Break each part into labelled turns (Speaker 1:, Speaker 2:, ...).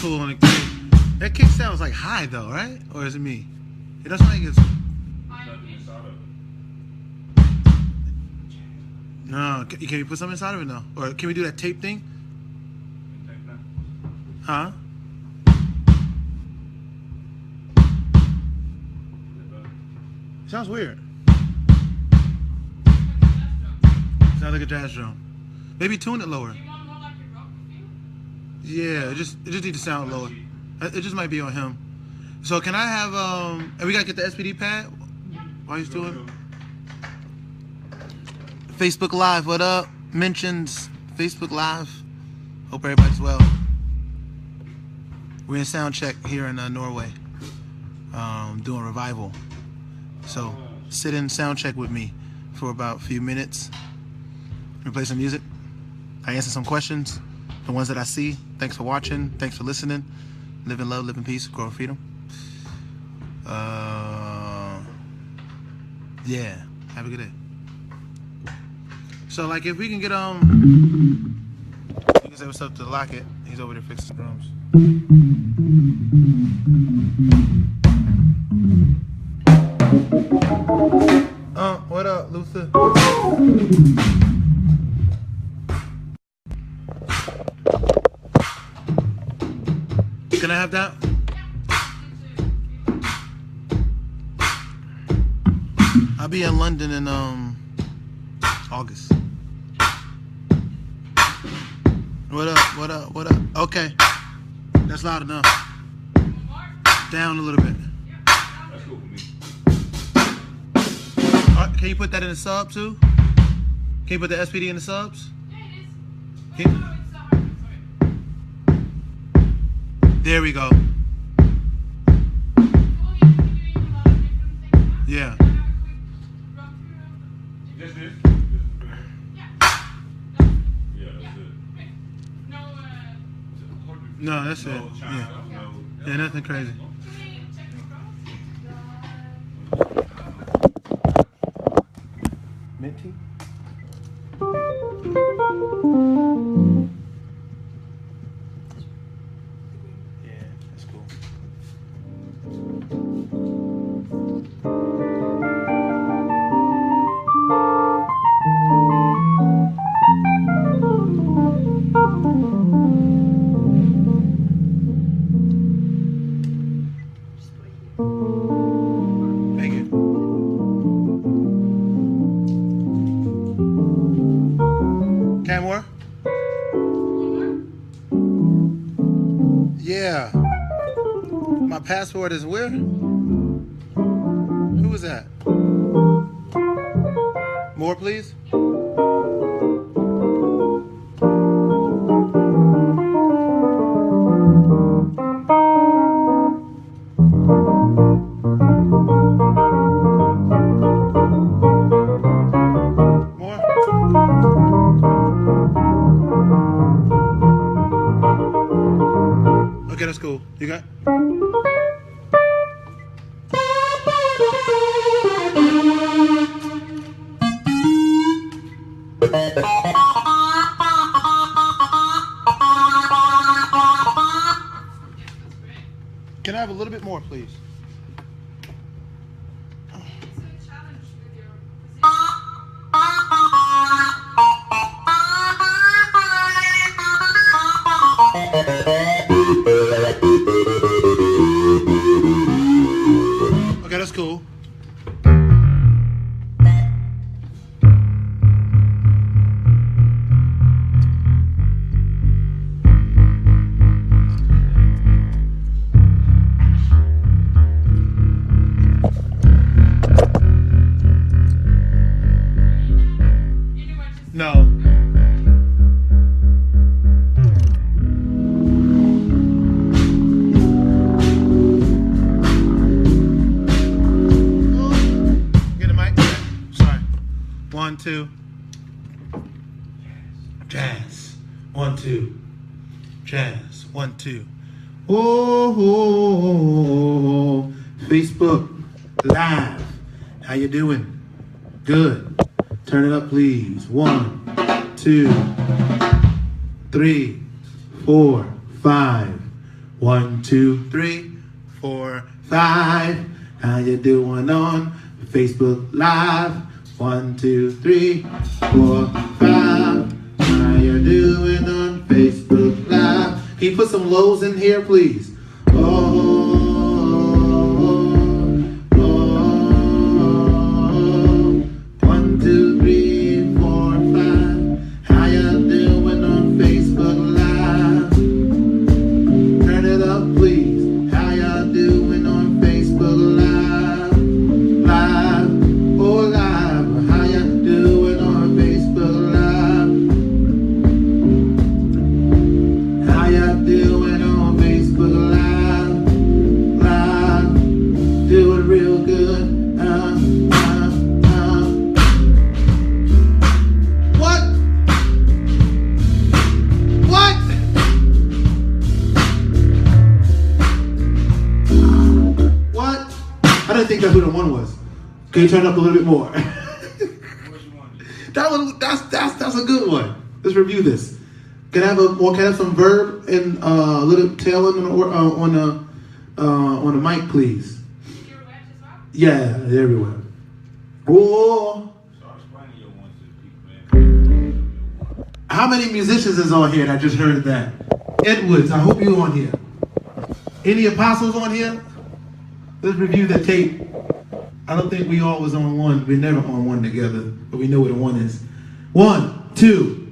Speaker 1: cool on the kick. That kick sounds like high though, right? Or is it me? It doesn't like it's. No, can you put something inside of it now? Or can we do that tape thing? Huh? It sounds weird. Sounds like a jazz drum. Maybe tune it lower. Yeah, it just need to sound lower. It just might be on him. So can I have and we gotta get the SPD pad while he's doing Facebook Live. What up? Mentions Facebook Live. Hope everybody's well. We're in sound check here in Norway, doing revival. So sit in sound check with me for about a few minutes. We play some music. I answer some questions, the ones that I see. Thanks for watching. Thanks for listening. Live in love, live in peace, grow in freedom. Yeah, have a good day. So like if we can get you can say what's up to Lockett. He's over there fixing drums. What up, Luther? Can I have that? I'll be in London in August. What up? What up? What up? Okay, that's loud enough. Down a little bit.
Speaker 2: That's cool for me.
Speaker 1: All right, can you put that in the sub too? Can you put the SPD in the subs?
Speaker 3: Yeah, it is.
Speaker 1: There we go. Yeah.
Speaker 2: Just this? Yeah, that's it.
Speaker 1: No, that's it.
Speaker 2: No China,
Speaker 1: Yeah.
Speaker 2: no.
Speaker 1: Yeah, nothing crazy. Minty? Yeah, that's cool. Thank you. Camera? Yeah. My passport is where? Who was that? More, please? More? Okay, that's cool. You got? Can I have a little bit more, please? Okay, that's cool. No. Get the mic. Sorry. 1, 2. Jazz. 1, 2. Jazz. 1, 2. Oh, Facebook Live. How you doing? Good. Turn it up, please. 1, 2, 3, 4, 5. 1, 2, 3, 4, 5. How you doing on Facebook Live? 1, 2, 3, 4, 5. How you doing on Facebook Live? Can you put some lows in here, please? I didn't think that's who the one was. Can you turn up a little bit more? That's a good one. Let's review this. Can I have some verb and a little tail on the mic, please? Yeah, everywhere. Oh. How many musicians is on here that just heard that? Edwards, I hope you on here. Any apostles on here? Let's review the tape. I don't think we all was on one. We're never on one together, but we know what a one is. 1, 2.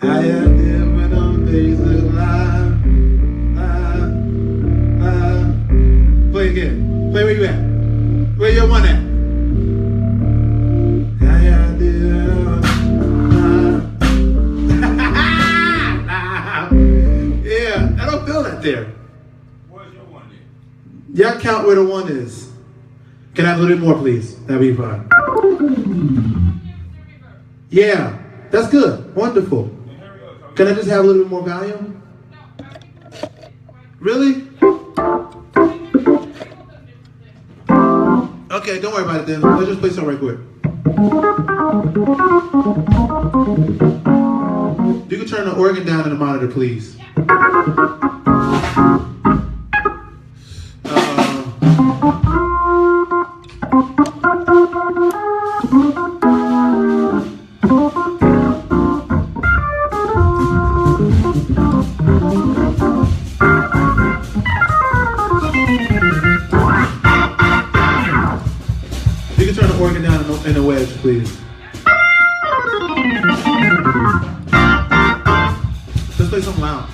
Speaker 1: How you doing on Facebook Live? Play again. Play where you at. Where your one at? How you doing? Yeah, I don't feel that there.
Speaker 2: Where's your one then?
Speaker 1: Y'all count where the one is. Can I have a little bit more, please? That'd be fine. Yeah, that's good. Wonderful. Can I just have a little bit more volume? Really? Okay, don't worry about it then. Let's just play something right quick. You can turn the organ down in the monitor, please. You can turn the organ down in the wedge, please. Let's play something loud.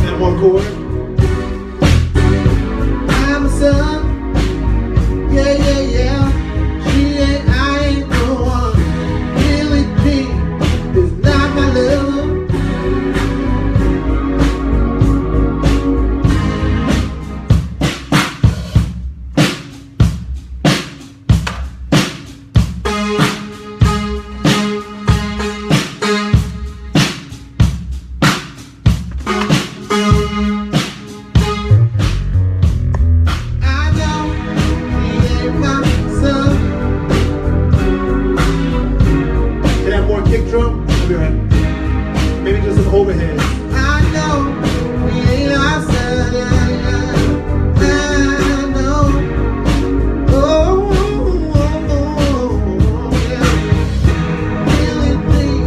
Speaker 1: That one chord. I'm a son. Yeah, yeah, yeah. She ain't, I ain't the one. Really deep is not my love. I know he ain't my son. Can I have more kick drum? I'll be right. Maybe just some overhead. I know he ain't our son. I know. Oh, yeah. Really deep,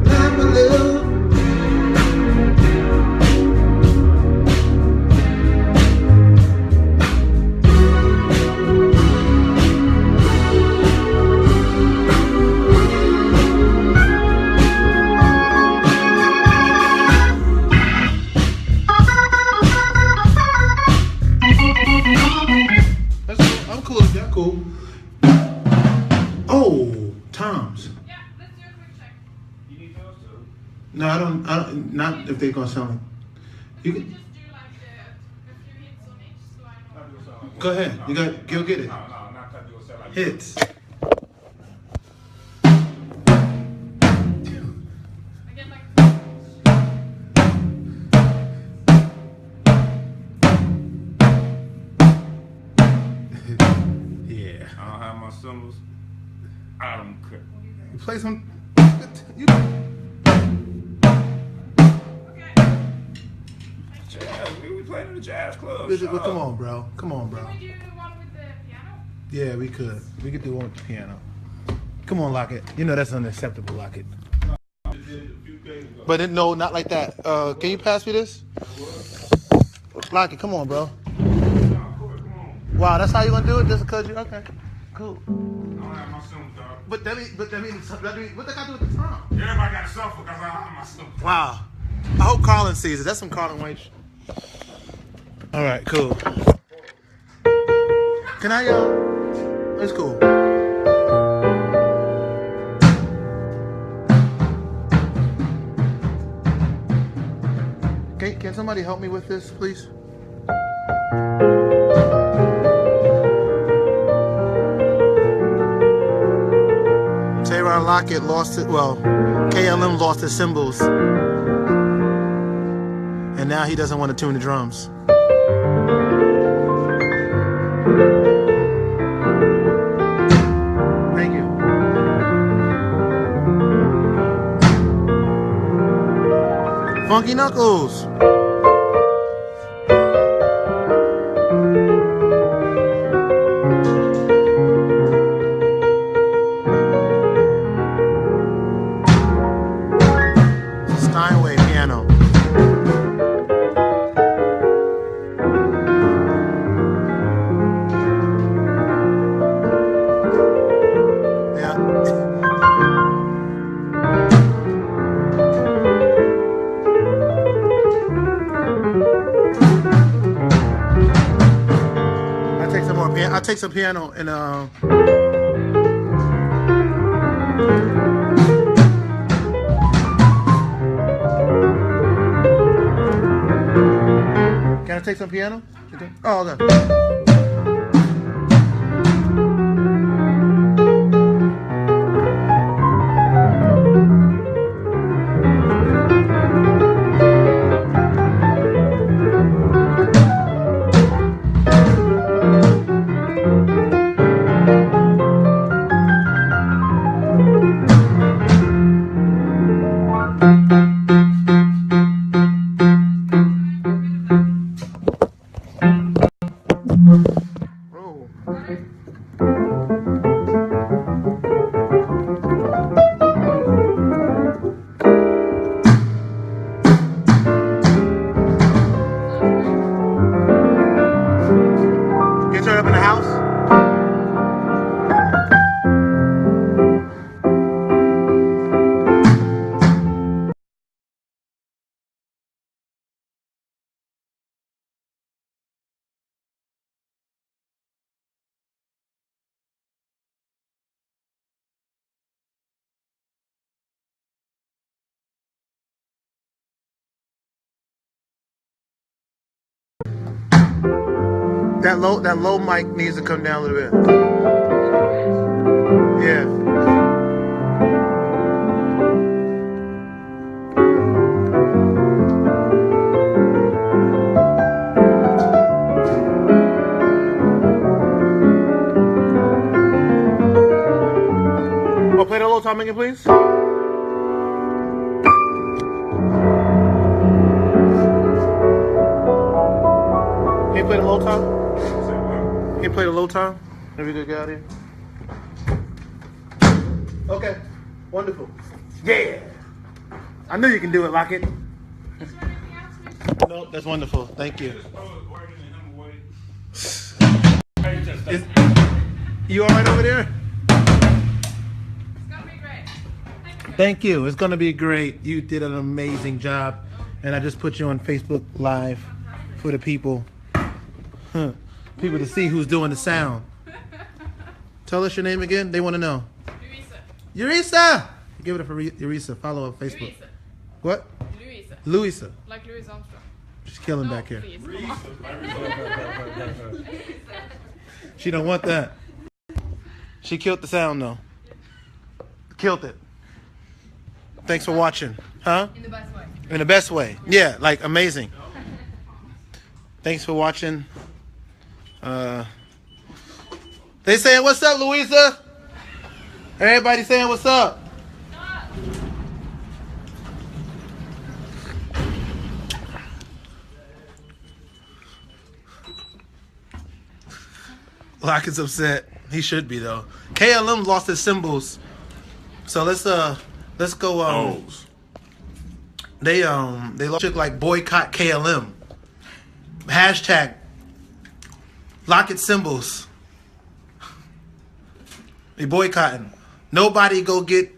Speaker 1: not my love. That's cool. I'm cool if y'all cool. Oh, Tom's.
Speaker 3: Yeah, let's do a quick check.
Speaker 2: You need those too?
Speaker 1: No, I don't. Not if they're gonna sell me. You
Speaker 3: We
Speaker 1: can,
Speaker 3: just do like a few hits on each line. Or...
Speaker 1: go ahead. You got. Go get it.
Speaker 2: No, not that you say like
Speaker 1: Hits.
Speaker 3: Again, like.
Speaker 1: Yeah.
Speaker 2: I don't have my cymbals. I don't care.
Speaker 1: You play some. You,
Speaker 3: Okay.
Speaker 2: Jazz. We playing in the jazz club.
Speaker 1: well, come on, bro. Come on, bro.
Speaker 3: Can we do one with the piano?
Speaker 1: Yeah, we could. We could do one with the piano. Come on, Lockett. You know that's unacceptable, Lockett. But no, not like that. Can you pass me this? Lockett, come on, bro. Wow, that's how you gonna do it? Just because you okay? Cool.
Speaker 2: I don't have my cymbals, dog.
Speaker 1: But that means what they got to do with the time?
Speaker 2: Everybody got a suffer because I don't have my cymbals.
Speaker 1: Wow. I hope Carlin sees it. That's some Carlin Wayne. All right, cool. Can I it's cool. Can somebody help me with this, please? Tayron Lockett lost it. Well, KLM lost his cymbals, and now he doesn't want to tune the drums. Thank you. Funky Knuckles. Steinway piano. Yeah. I take some more piano. I take some piano and Can I take some piano? Oh, okay. Oh. Get her up in the house? That low mic needs to come down a little bit. Yeah. Oh, play the low time again, please. Can you play the low time? Can you play the low time? Maybe we could get out here. Okay, wonderful. Yeah, I knew you can do it, Lockett.
Speaker 3: Is there anything else we
Speaker 1: No, that's wonderful. Thank you. Is, you all right over there?
Speaker 3: It's gonna be great. Thank you.
Speaker 1: Thank you. It's gonna be great. You did an amazing job, and I just put you on Facebook Live for the people. People to see who's doing the sound. Tell us your name again. They want to know.
Speaker 3: Louisa.
Speaker 1: Urisa! Give it up for Urisa. Follow her on Facebook.
Speaker 3: Louisa.
Speaker 1: What?
Speaker 3: Louisa.
Speaker 1: Louisa.
Speaker 3: Like Louis Armstrong.
Speaker 1: She's killing back here.
Speaker 3: Please.
Speaker 1: She don't want that. She killed the sound though. Killed it. Thanks for watching. Huh?
Speaker 3: In the best way.
Speaker 1: In the best way. Yeah, like amazing. Thanks for watching. They saying what's up, Louisa? Everybody saying what's up. Locke is upset. He should be though. KLM lost his symbols. So let's go. They look like boycott KLM. Hashtag Lockett symbols. They boycotting. Nobody go get